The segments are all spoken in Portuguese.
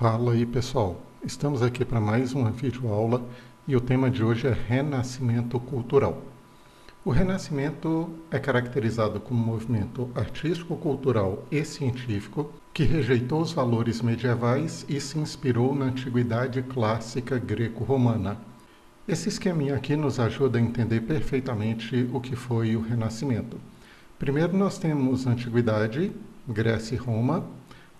Fala aí pessoal, estamos aqui para mais uma videoaula e o tema de hoje é Renascimento Cultural. O Renascimento é caracterizado como um movimento artístico, cultural e científico que rejeitou os valores medievais e se inspirou na antiguidade clássica greco-romana. Esse esqueminha aqui nos ajuda a entender perfeitamente o que foi o Renascimento. Primeiro nós temos a Antiguidade, Grécia e Roma.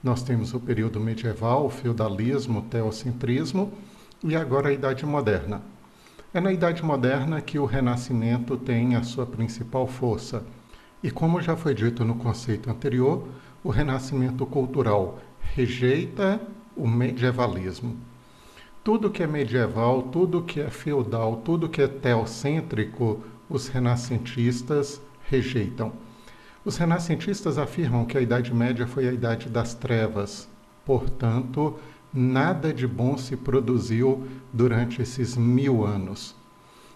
Nós temos o período medieval, o feudalismo, o teocentrismo e agora a Idade Moderna. É na Idade Moderna que o Renascimento tem a sua principal força. E como já foi dito no conceito anterior, o Renascimento cultural rejeita o medievalismo. Tudo que é medieval, tudo que é feudal, tudo que é teocêntrico, os renascentistas rejeitam. Os renascentistas afirmam que a Idade Média foi a Idade das Trevas, portanto, nada de bom se produziu durante esses 1000 anos.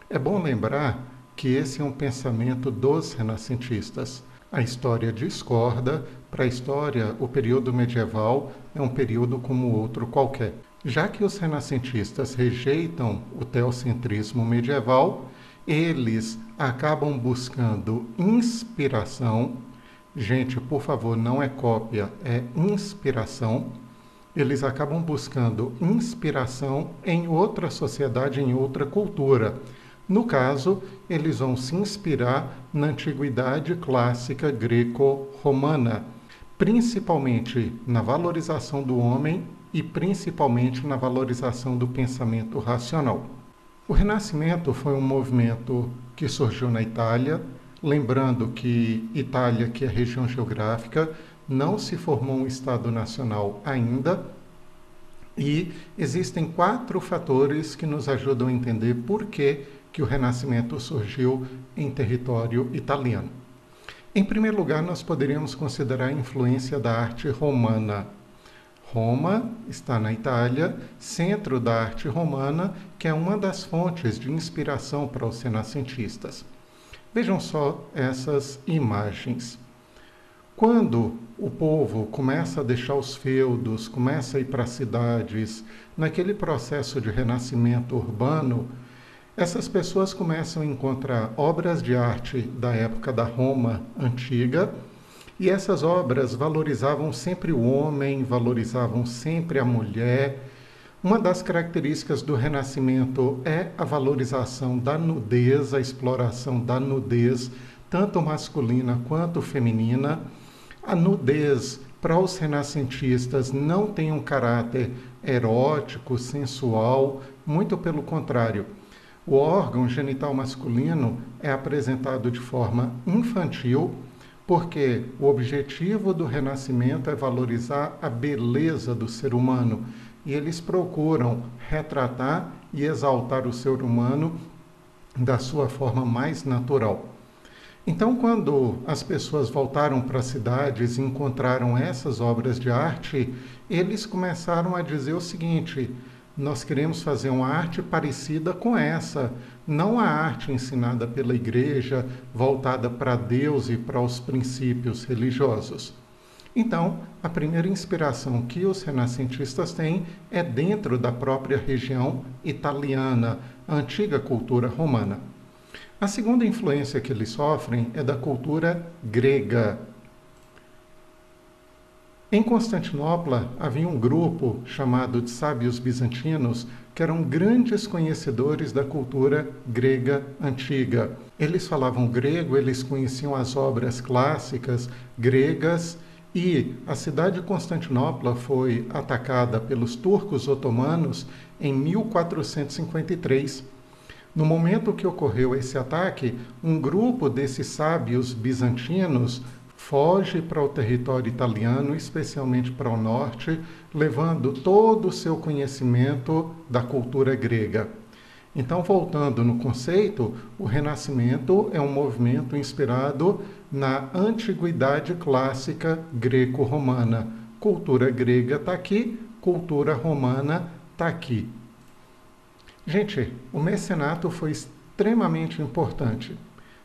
É bom lembrar que esse é um pensamento dos renascentistas. A história discorda, para a história, o período medieval é um período como outro qualquer. Já que os renascentistas rejeitam o teocentrismo medieval, eles acabam buscando inspiração. Gente, por favor, não é cópia, é inspiração. Eles acabam buscando inspiração em outra sociedade, em outra cultura. No caso, eles vão se inspirar na antiguidade clássica greco-romana, principalmente na valorização do homem e principalmente na valorização do pensamento racional. O Renascimento foi um movimento que surgiu na Itália, lembrando que Itália, que é região geográfica, não se formou um Estado nacional ainda, e existem 4 fatores que nos ajudam a entender por que o Renascimento surgiu em território italiano. Em primeiro lugar, nós poderíamos considerar a influência da arte romana. Roma está na Itália, centro da arte romana, que é uma das fontes de inspiração para os renascentistas. Vejam só essas imagens. Quando o povo começa a deixar os feudos, começa a ir para as cidades, naquele processo de renascimento urbano, essas pessoas começam a encontrar obras de arte da época da Roma antiga, e essas obras valorizavam sempre o homem, valorizavam sempre a mulher. Uma das características do Renascimento é a valorização da nudez, a exploração da nudez, tanto masculina quanto feminina. A nudez, para os renascentistas, não tem um caráter erótico, sensual, muito pelo contrário. O órgão genital masculino é apresentado de forma infantil, porque o objetivo do Renascimento é valorizar a beleza do ser humano, e eles procuram retratar e exaltar o ser humano da sua forma mais natural. Então, quando as pessoas voltaram para as cidades e encontraram essas obras de arte, eles começaram a dizer o seguinte: nós queremos fazer uma arte parecida com essa, não a arte ensinada pela igreja, voltada para Deus e para os princípios religiosos. Então, a primeira inspiração que os renascentistas têm é dentro da própria região italiana, a antiga cultura romana. A segunda influência que eles sofrem é da cultura grega. Em Constantinopla, havia um grupo chamado de sábios bizantinos que eram grandes conhecedores da cultura grega antiga. Eles falavam grego, eles conheciam as obras clássicas gregas, e a cidade de Constantinopla foi atacada pelos turcos otomanos em 1453. No momento que ocorreu esse ataque, um grupo desses sábios bizantinos foge para o território italiano, especialmente para o norte, levando todo o seu conhecimento da cultura grega. Então, voltando no conceito, o Renascimento é um movimento inspirado na antiguidade clássica greco-romana. Cultura grega está aqui, cultura romana está aqui. Gente, o mecenato foi extremamente importante.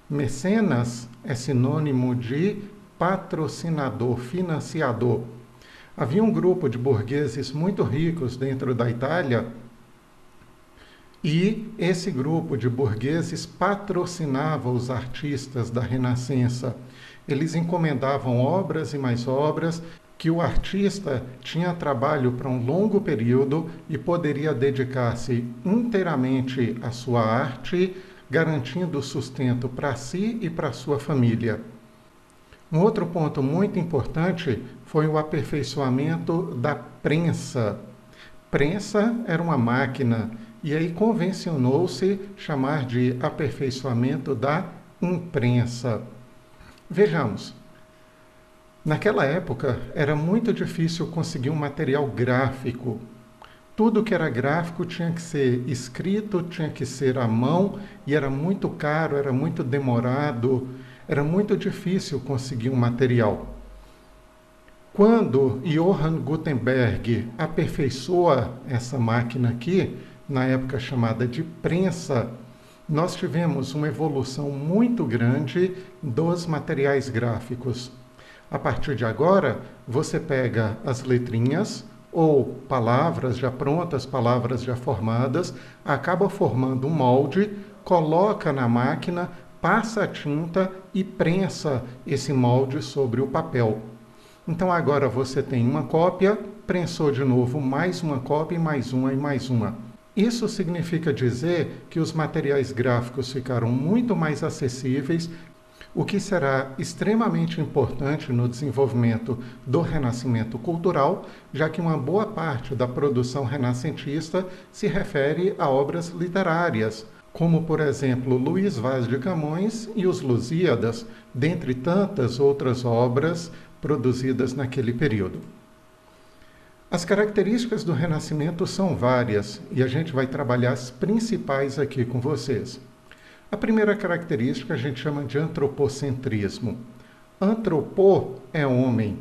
Mecenas é sinônimo de patrocinador, financiador. Havia um grupo de burgueses muito ricos dentro da Itália e esse grupo de burgueses patrocinava os artistas da Renascença. Eles encomendavam obras e mais obras que o artista tinha trabalho para um longo período e poderia dedicar-se inteiramente à sua arte, garantindo sustento para si e para sua família. Um outro ponto muito importante foi o aperfeiçoamento da prensa. Prensa era uma máquina e aí convencionou-se chamar de aperfeiçoamento da imprensa. Vejamos, naquela época era muito difícil conseguir um material gráfico. Tudo que era gráfico tinha que ser escrito, tinha que ser à mão e era muito caro, era muito demorado, era muito difícil conseguir um material. Quando Johann Gutenberg aperfeiçoa essa máquina aqui, na época chamada de prensa, nós tivemos uma evolução muito grande dos materiais gráficos. A partir de agora, você pega as letrinhas ou palavras já prontas, palavras já formadas, acaba formando um molde, coloca na máquina, passa a tinta e prensa esse molde sobre o papel. Então agora você tem uma cópia, prensou de novo mais uma cópia, mais uma e mais uma. Isso significa dizer que os materiais gráficos ficaram muito mais acessíveis, o que será extremamente importante no desenvolvimento do renascimento cultural, já que uma boa parte da produção renascentista se refere a obras literárias, como, por exemplo, Luís Vaz de Camões e os Lusíadas, dentre tantas outras obras produzidas naquele período. As características do Renascimento são várias e a gente vai trabalhar as principais aqui com vocês. A primeira característica a gente chama de antropocentrismo. Antropo é homem.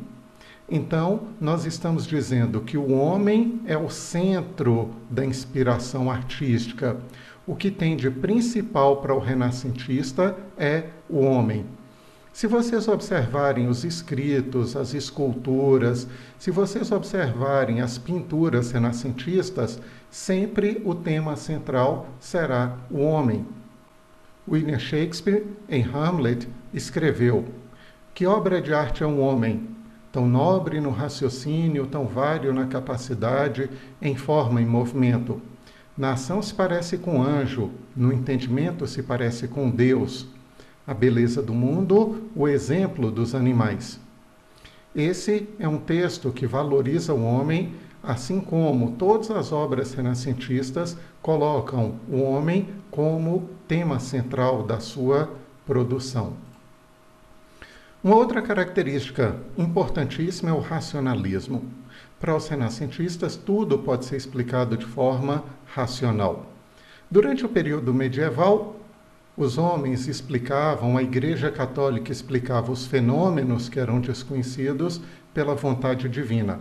Então, nós estamos dizendo que o homem é o centro da inspiração artística. O que tem de principal para o renascentista é o homem. Se vocês observarem os escritos, as esculturas, se vocês observarem as pinturas renascentistas, sempre o tema central será o homem. William Shakespeare, em Hamlet, escreveu: "Que obra de arte é um homem, tão nobre no raciocínio, tão vário na capacidade, em forma e movimento. Na ação se parece com anjo, no entendimento se parece com Deus. A beleza do mundo, o exemplo dos animais." Esse é um texto que valoriza o homem, assim como todas as obras renascentistas colocam o homem como tema central da sua produção. Uma outra característica importantíssima é o racionalismo. Para os renascentistas, tudo pode ser explicado de forma racional. Durante o período medieval, os homens explicavam, a Igreja Católica explicava os fenômenos que eram desconhecidos pela vontade divina.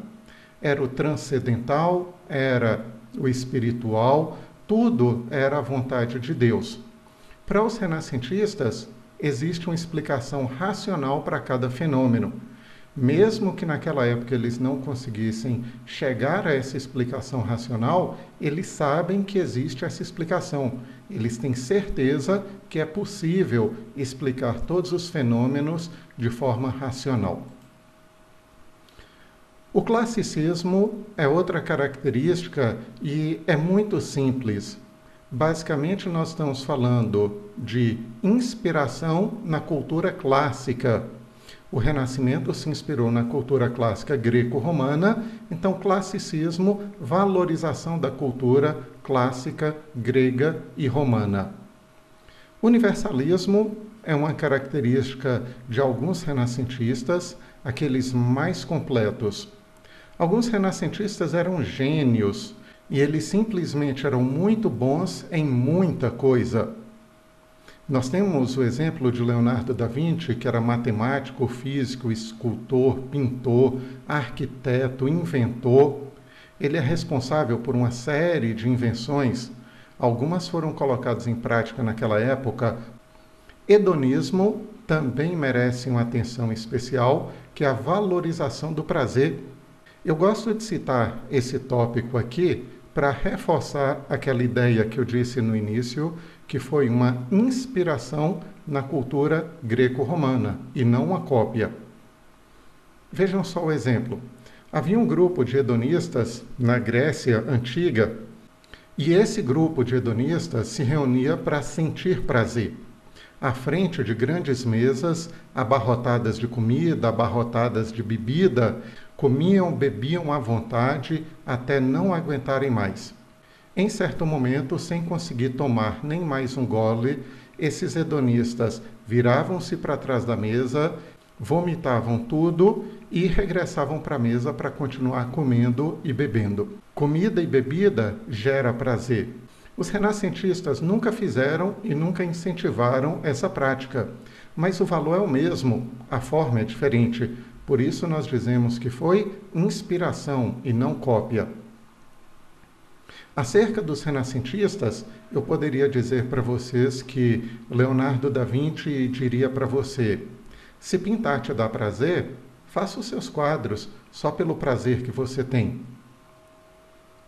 Era o transcendental, era o espiritual, tudo era a vontade de Deus. Para os renascentistas, existe uma explicação racional para cada fenômeno. Mesmo que naquela época eles não conseguissem chegar a essa explicação racional, eles sabem que existe essa explicação. Eles têm certeza que é possível explicar todos os fenômenos de forma racional. O classicismo é outra característica e é muito simples. Basicamente, nós estamos falando de inspiração na cultura clássica. O Renascimento se inspirou na cultura clássica greco-romana, então classicismo, valorização da cultura clássica grega e romana. Universalismo é uma característica de alguns renascentistas, aqueles mais completos. Alguns renascentistas eram gênios e eles simplesmente eram muito bons em muita coisa. Nós temos o exemplo de Leonardo da Vinci, que era matemático, físico, escultor, pintor, arquiteto, inventor. Ele é responsável por uma série de invenções. Algumas foram colocadas em prática naquela época. Hedonismo também merece uma atenção especial, que é a valorização do prazer. Eu gosto de citar esse tópico aqui para reforçar aquela ideia que eu disse no início, que foi uma inspiração na cultura greco-romana e não uma cópia. Vejam só o exemplo. Havia um grupo de hedonistas na Grécia Antiga e esse grupo de hedonistas se reunia para sentir prazer. À frente de grandes mesas, abarrotadas de comida, abarrotadas de bebida, comiam, bebiam à vontade até não aguentarem mais. Em certo momento, sem conseguir tomar nem mais um gole, esses hedonistas viravam-se para trás da mesa, vomitavam tudo e regressavam para a mesa para continuar comendo e bebendo. Comida e bebida gera prazer. Os renascentistas nunca fizeram e nunca incentivaram essa prática, mas o valor é o mesmo, a forma é diferente. Por isso nós dizemos que foi inspiração e não cópia. Acerca dos renascentistas, eu poderia dizer para vocês que Leonardo da Vinci diria para você: se pintar te dá prazer, faça os seus quadros só pelo prazer que você tem.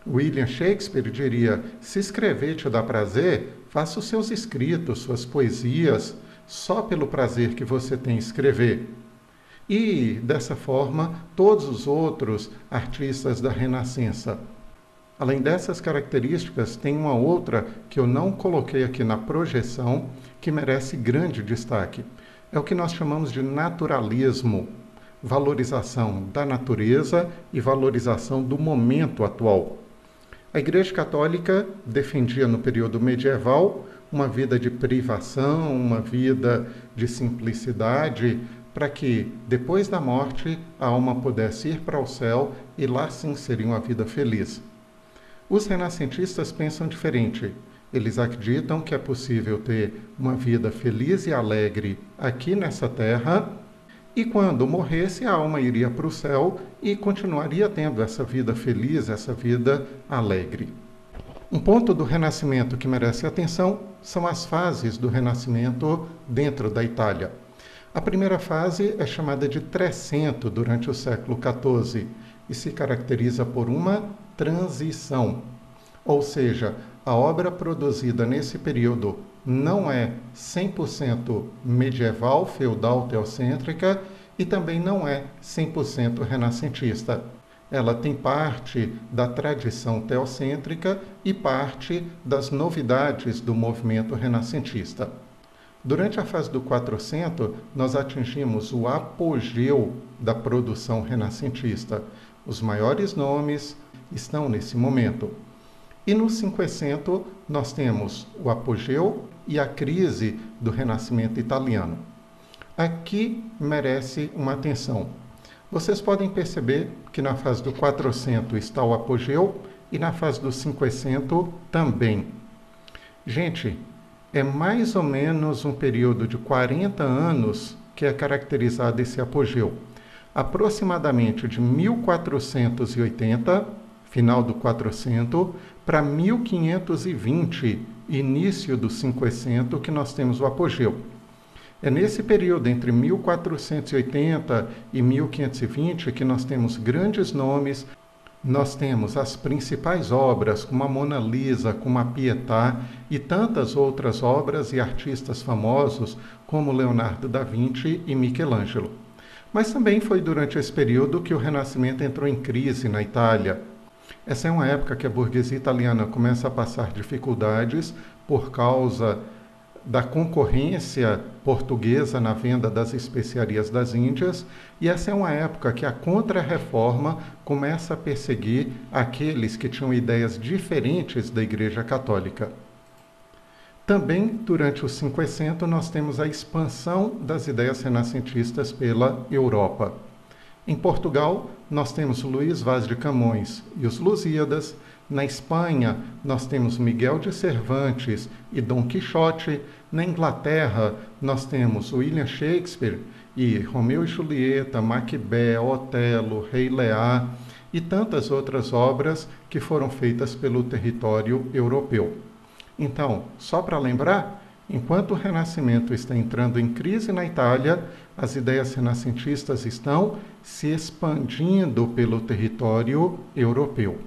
William Shakespeare diria: se escrever te dá prazer, faça os seus escritos, suas poesias, só pelo prazer que você tem em escrever. E, dessa forma, todos os outros artistas da Renascença. Além dessas características, tem uma outra que eu não coloquei aqui na projeção, que merece grande destaque. É o que nós chamamos de naturalismo, valorização da natureza e valorização do momento atual. A Igreja Católica defendia no período medieval uma vida de privação, uma vida de simplicidade, para que, depois da morte, a alma pudesse ir para o céu e lá sim seria uma vida feliz. Os renascentistas pensam diferente. Eles acreditam que é possível ter uma vida feliz e alegre aqui nessa terra, e quando morresse, a alma iria para o céu e continuaria tendo essa vida feliz, essa vida alegre. Um ponto do Renascimento que merece atenção são as fases do Renascimento dentro da Itália. A primeira fase é chamada de Trecento durante o século XIV e se caracteriza por uma transição, ou seja, a obra produzida nesse período não é 100% medieval, feudal, teocêntrica e também não é 100% renascentista. Ela tem parte da tradição teocêntrica e parte das novidades do movimento renascentista. Durante a fase do 400, nós atingimos o apogeu da produção renascentista. Os maiores nomes estão nesse momento. E no 500, nós temos o apogeu e a crise do Renascimento italiano. Aqui merece uma atenção. Vocês podem perceber que na fase do 400 está o apogeu e na fase do 500 também. Gente, é mais ou menos um período de 40 anos que é caracterizado esse apogeu. Aproximadamente de 1480, final do 400, para 1520, início do 500, que nós temos o apogeu. É nesse período, entre 1480 e 1520, que nós temos grandes nomes, nós temos as principais obras, como a Mona Lisa, como a Pietà e tantas outras obras e artistas famosos, como Leonardo da Vinci e Michelangelo. Mas também foi durante esse período que o Renascimento entrou em crise na Itália. Essa é uma época que a burguesia italiana começa a passar dificuldades por causa da concorrência portuguesa na venda das especiarias das Índias, e essa é uma época que a Contra-Reforma começa a perseguir aqueles que tinham ideias diferentes da Igreja Católica. Também, durante os 500, nós temos a expansão das ideias renascentistas pela Europa. Em Portugal, nós temos Luís Vaz de Camões e os Lusíadas. Na Espanha, nós temos Miguel de Cervantes e Dom Quixote. Na Inglaterra, nós temos William Shakespeare e Romeu e Julieta, Macbeth, Otelo, Rei Lear e tantas outras obras que foram feitas pelo território europeu. Então, só para lembrar, Enquanto o Renascimento está entrando em crise na Itália, as ideias renascentistas estão se expandindo pelo território europeu.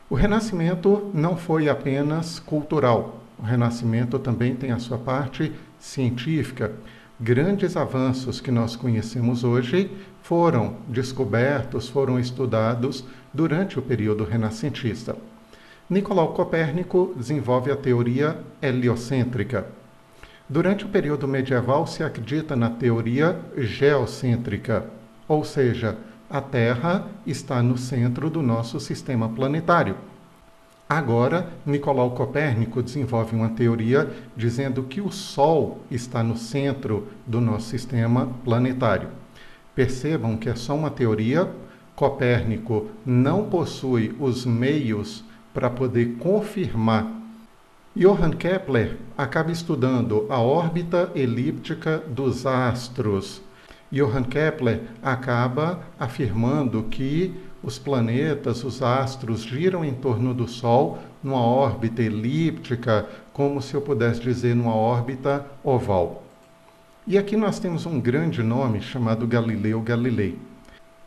O Renascimento não foi apenas cultural. O Renascimento também tem a sua parte científica. Grandes avanços que nós conhecemos hoje foram descobertos, foram estudados durante o período renascentista. Nicolau Copérnico desenvolve a teoria heliocêntrica. Durante o período medieval se acredita na teoria geocêntrica, ou seja, a Terra está no centro do nosso sistema planetário. Agora, Nicolau Copérnico desenvolve uma teoria dizendo que o Sol está no centro do nosso sistema planetário. Percebam que é só uma teoria. Copérnico não possui os meios para poder confirmar. Johann Kepler acaba estudando a órbita elíptica dos astros. Johann Kepler acaba afirmando que os planetas, os astros, giram em torno do Sol numa órbita elíptica, como se eu pudesse dizer, numa órbita oval. E aqui nós temos um grande nome chamado Galileu Galilei.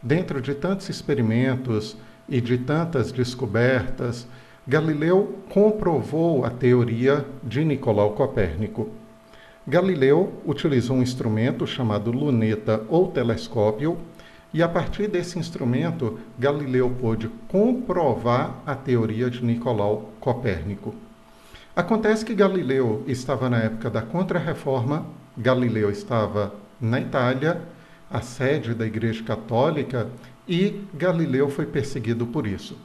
Dentro de tantos experimentos e de tantas descobertas, Galileu comprovou a teoria de Nicolau Copérnico. Galileu utilizou um instrumento chamado luneta ou telescópio, e a partir desse instrumento, Galileu pôde comprovar a teoria de Nicolau Copérnico. Acontece que Galileu estava na época da Contra-Reforma, Galileu estava na Itália, a sede da Igreja Católica, e Galileu foi perseguido por isso.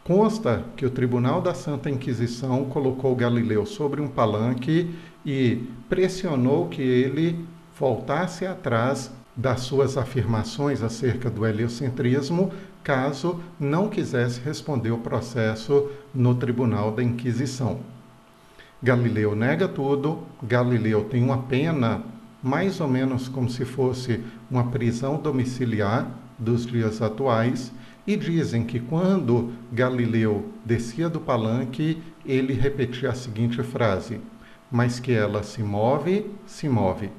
Consta que o Tribunal da Santa Inquisição colocou Galileu sobre um palanque e pressionou que ele voltasse atrás das suas afirmações acerca do heliocentrismo, caso não quisesse responder o processo no Tribunal da Inquisição. Galileu nega tudo, Galileu tem uma pena mais ou menos como se fosse uma prisão domiciliar dos dias atuais, e dizem que quando Galileu descia do palanque, ele repetia a seguinte frase: mas que ela se move, se move.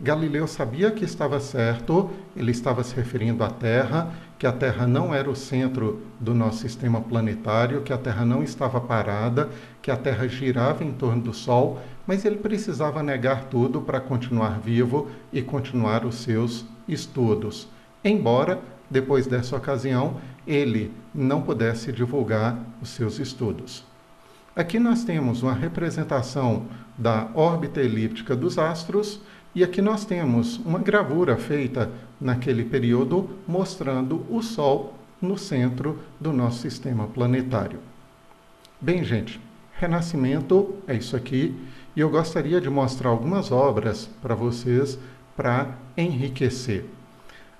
Galileu sabia que estava certo, ele estava se referindo à Terra, que a Terra não era o centro do nosso sistema planetário, que a Terra não estava parada, que a Terra girava em torno do Sol, mas ele precisava negar tudo para continuar vivo e continuar os seus estudos. Embora, depois dessa ocasião, ele não pudesse divulgar os seus estudos. Aqui nós temos uma representação da órbita elíptica dos astros, e aqui nós temos uma gravura feita naquele período mostrando o Sol no centro do nosso sistema planetário. Bem, gente, Renascimento é isso aqui, e eu gostaria de mostrar algumas obras para vocês para enriquecer.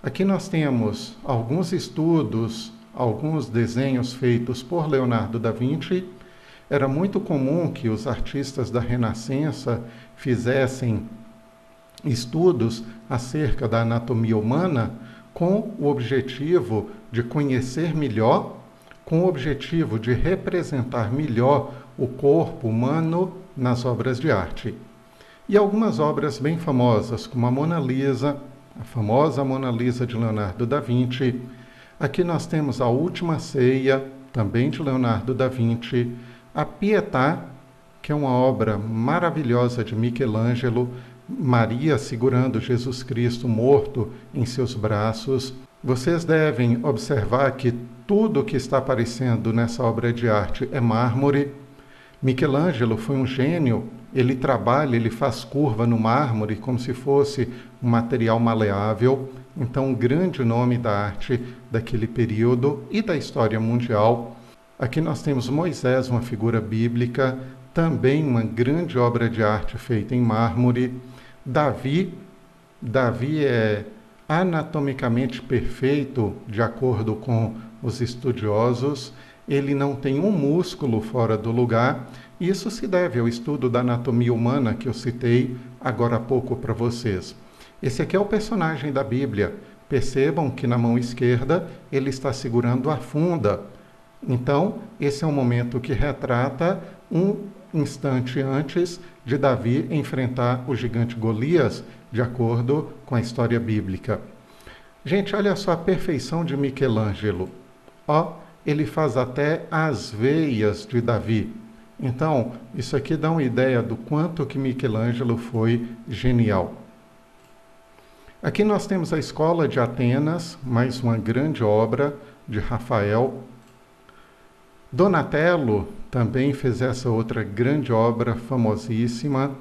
Aqui nós temos alguns estudos, alguns desenhos feitos por Leonardo da Vinci. Era muito comum que os artistas da Renascença fizessem estudos acerca da anatomia humana com o objetivo de conhecer melhor, com o objetivo de representar melhor o corpo humano nas obras de arte. E algumas obras bem famosas, como a Mona Lisa, a famosa Mona Lisa de Leonardo da Vinci. Aqui nós temos a Última Ceia, também de Leonardo da Vinci, a Pietà, que é uma obra maravilhosa de Michelangelo, Maria segurando Jesus Cristo morto em seus braços. Vocês devem observar que tudo que está aparecendo nessa obra de arte é mármore. Michelangelo foi um gênio, ele trabalha, ele faz curva no mármore como se fosse um material maleável. Então, um grande nome da arte daquele período e da história mundial. Aqui nós temos Moisés, uma figura bíblica, também uma grande obra de arte feita em mármore. Davi é anatomicamente perfeito, de acordo com os estudiosos. Ele não tem um músculo fora do lugar. Isso se deve ao estudo da anatomia humana que eu citei agora há pouco para vocês. Esse aqui é o personagem da Bíblia. Percebam que na mão esquerda ele está segurando a funda. Então, esse é um momento que retrata um instante antes de Davi enfrentar o gigante Golias, de acordo com a história bíblica. Gente, olha só a perfeição de Michelangelo. Ó, ele faz até as veias de Davi. Então, isso aqui dá uma ideia do quanto que Michelangelo foi genial. Aqui nós temos a Escola de Atenas, mais uma grande obra de Rafael. Donatello também fez essa outra grande obra famosíssima.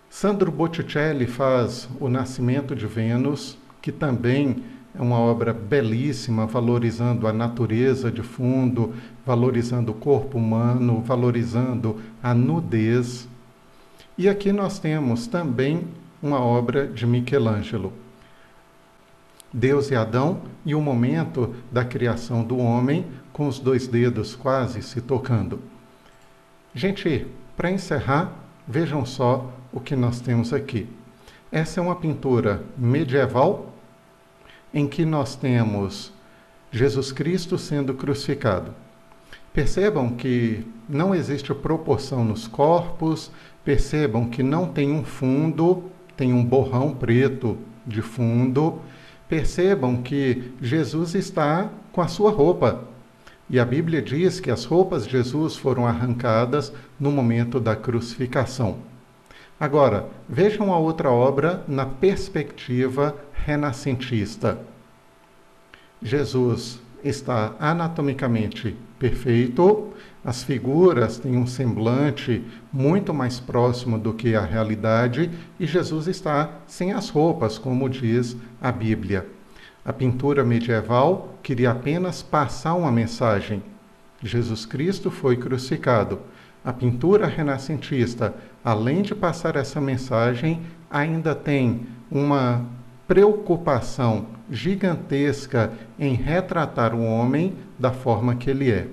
Sandro Botticelli faz O Nascimento de Vênus, que também é uma obra belíssima, valorizando a natureza de fundo, valorizando o corpo humano, valorizando a nudez. E aqui nós temos também uma obra de Michelangelo. Deus e Adão e o momento da criação do homem, com os dois dedos quase se tocando. Gente, para encerrar, vejam só o que nós temos aqui. Essa é uma pintura medieval em que nós temos Jesus Cristo sendo crucificado. Percebam que não existe proporção nos corpos, percebam que não tem um fundo, tem um borrão preto de fundo. Percebam que Jesus está com a sua roupa. E a Bíblia diz que as roupas de Jesus foram arrancadas no momento da crucificação. Agora, vejam a outra obra na perspectiva renascentista. Jesus está anatomicamente perfeito, as figuras têm um semblante muito mais próximo do que a realidade e Jesus está sem as roupas, como diz a Bíblia. A pintura medieval queria apenas passar uma mensagem. Jesus Cristo foi crucificado. A pintura renascentista, além de passar essa mensagem, ainda tem uma preocupação gigantesca em retratar o homem da forma que ele é.